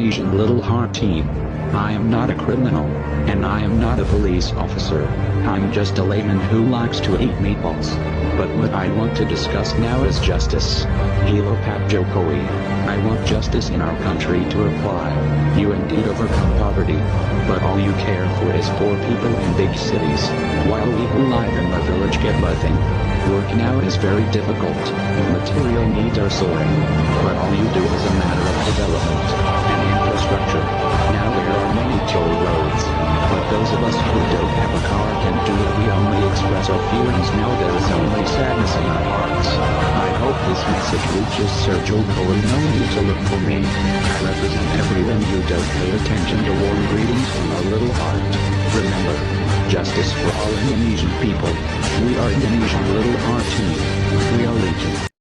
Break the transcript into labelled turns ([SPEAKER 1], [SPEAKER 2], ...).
[SPEAKER 1] Indonesian Little Heart Team. I am not a criminal, and I am not a police officer. I'm just a layman who likes to eat meatballs. But what I want to discuss now is justice. Hello Pak Jokowi. I want justice in our country to apply. You indeed overcome poverty, but all you care for is poor people in big cities, while we who live in the village get nothing. Work now is very difficult. Material needs are soaring, but all you do is a matter of development and infrastructure. Now there are many toll roads, but those of us who don't have a car can do it. We only express our feelings. Now there is only sadness in our hearts. I hope this message reaches Sir Jokowi. No need to look for me. I represent everyone. You don't pay attention to warm greetings from our little heart. Remember, justice for all Indonesian people. We are Indonesian Little Heart Team. We are Legion.